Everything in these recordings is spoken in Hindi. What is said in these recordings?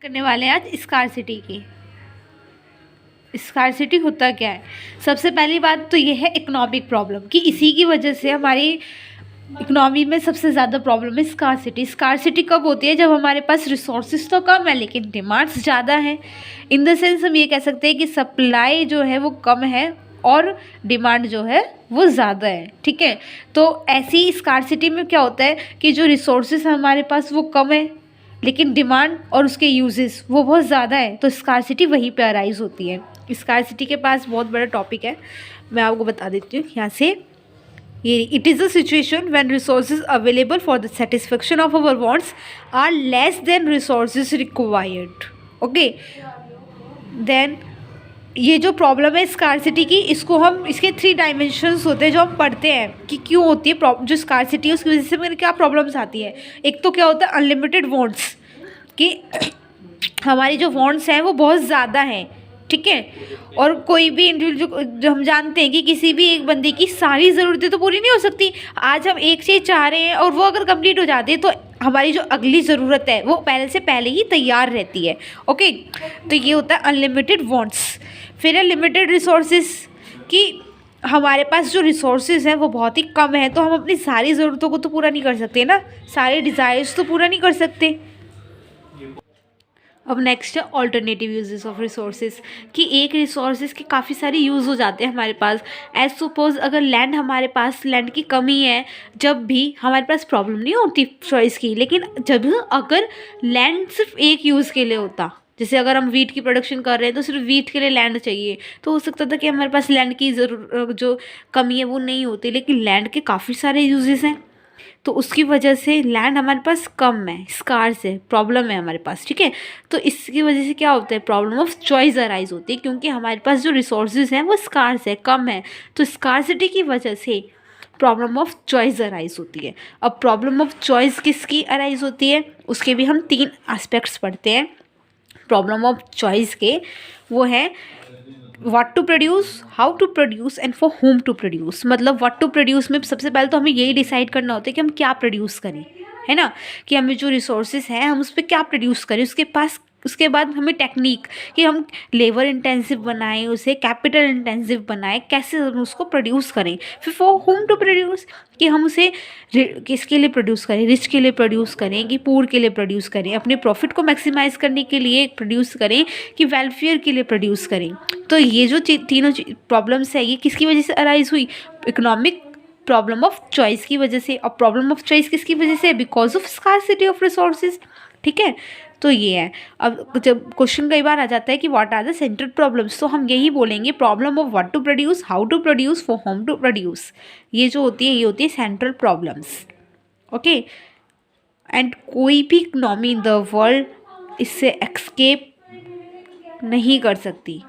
करने वाले हैं आज स्कार्सिटी की। स्कार्सिटी होता क्या है? सबसे पहली बात तो ये है इकोनॉमिक प्रॉब्लम, कि इसी की वजह से हमारी इकोनॉमी में सबसे ज़्यादा प्रॉब्लम है स्कार्सिटी। स्कार्सिटी कब होती है? जब हमारे पास रिसोर्सेज तो कम है लेकिन डिमांड्स ज़्यादा हैं। इन द सेंस हम ये कह सकते हैं कि सप्लाई जो है वो कम है और डिमांड जो है वो ज़्यादा है। ठीक है, तो ऐसी स्कार्सिटी में क्या होता है कि जो रिसोर्सेज हमारे पास वो कम है लेकिन डिमांड और उसके यूजेस वो बहुत ज़्यादा है, तो स्कार्सिटी वहीं पे अराइज होती है। स्कार्सिटी के पास बहुत बड़ा टॉपिक है, मैं आपको बता देती हूँ यहाँ से। ये it is a situation when resources available for the satisfaction of our wants are less than resources required. Okay, then ये जो प्रॉब्लम है स्कार्सिटी की, इसको हम इसके 3 डायमेंशंस होते हैं जो हम पढ़ते हैं कि क्यों होती है जो स्कार्सिटी है, उसकी वजह से मेरे क्या प्रॉब्लम्स आती है। एक तो क्या होता है अनलिमिटेड वांट्स, कि हमारी जो वांट्स हैं वो बहुत ज़्यादा हैं। ठीक है, और कोई भी इंडिविजुअल जो हम जानते हैं कि किसी भी एक बंदे की सारी ज़रूरतें तो पूरी नहीं हो सकती। आज हम एक चीज़ चाह रहे हैं और वो अगर कंप्लीट हो जाती है तो हमारी जो अगली ज़रूरत है वो पहले ही तैयार रहती है। ओके, तो ये होता है अनलिमिटेड वांट्स। फिर है लिमिटेड रिसोर्सेज, कि हमारे पास जो रिसोर्सेज हैं वो बहुत ही कम है, तो हम अपनी सारी ज़रूरतों को तो पूरा नहीं कर सकते ना, सारे डिज़ायर्स तो पूरा नहीं कर सकते। अब नेक्स्ट है ऑल्टरनेटिव यूजेस ऑफ रिसोर्सेज, कि एक रिसोर्सेज के काफ़ी सारे यूज़ हो जाते हैं हमारे पास। एज सपोज अगर लैंड, हमारे पास लैंड की कमी है, जब भी हमारे पास प्रॉब्लम नहीं होती चॉइस की, लेकिन जब अगर लैंड सिर्फ एक यूज़ के लिए होता, जैसे अगर हम वीट की प्रोडक्शन कर रहे हैं तो सिर्फ वीट के लिए लैंड चाहिए, तो हो सकता था कि हमारे पास लैंड की जो कमी है वो नहीं होती, लेकिन लैंड के काफ़ी सारे यूजेस हैं, तो उसकी वजह से लैंड हमारे पास कम है, स्कार्स है, प्रॉब्लम है हमारे पास। ठीक है, तो इसकी वजह से क्या होता है, प्रॉब्लम ऑफ चॉइस अराइज होती है, क्योंकि हमारे पास जो रिसोर्सेज हैं वो स्कार्स है, कम है, तो स्कार्सिटी की वजह से प्रॉब्लम ऑफ चॉइस अराइज होती है। अब प्रॉब्लम ऑफ चॉइस किसकी अराइज होती है, उसके भी हम 3 एस्पेक्ट्स पढ़ते हैं प्रॉब्लम ऑफ चॉइस के। वो है what to produce, how to produce and for whom to produce. मतलब व्हाट टू प्रोड्यूस में सबसे पहले तो हमें यही डिसाइड करना होता है कि हम क्या प्रोड्यूस करें, है ना, कि हमें जो रिसोर्सेज हैं हम उस पर क्या प्रोड्यूस करें। उसके बाद हमें टेक्निक, कि हम लेबर इंटेंसिव बनाएं उसे, कैपिटल इंटेंसिव बनाएं, कैसे हम उसको प्रोड्यूस करें। फिर फॉर होम टू प्रोड्यूस, कि हम उसे किसके लिए प्रोड्यूस करें, रिच के लिए प्रोड्यूस करें कि पुअर के लिए प्रोड्यूस करें, अपने प्रॉफिट को मैक्सिमाइज करने के लिए प्रोड्यूस करें कि वेलफेयर के लिए प्रोड्यूस करें। तो ये जो तीनों प्रॉब्लम्स है ये किसकी वजह से अराइज हुई, इकोनॉमिक प्रॉब्लम ऑफ चॉइस की वजह से। और प्रॉब्लम ऑफ चॉइस किसकी वजह से, because of scarcity of resources. ठीक है, तो ये है। अब जब क्वेश्चन कई बार आ जाता है कि what are the central problems, तो हम यही बोलेंगे problem of what to produce, how to produce, for whom to produce. ये जो होती है ये होती है सेंट्रल प्रॉब्लम्स। ओके, एंड कोई भी इकनॉमी इन द वर्ल्ड इससे एक्सकेप नहीं कर सकती।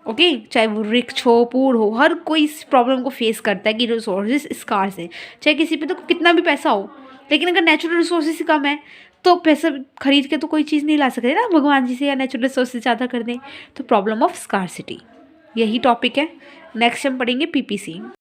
ओके, चाहे वो रिच हो, पुअर हो, हर कोई इस प्रॉब्लम को फेस करता है कि रिसोर्सेज स्कार्स है। चाहे किसी पे तो कितना भी पैसा हो, लेकिन अगर नेचुरल रिसोर्सेज कम है तो पैसा खरीद के तो कोई चीज़ नहीं ला सकते ना भगवान जी से, या नेचुरल रिसोर्सेज ज़्यादा कर दें। तो प्रॉब्लम ऑफ स्कार्सिटी यही टॉपिक है। नेक्स्ट हम पढ़ेंगे पीपीसी।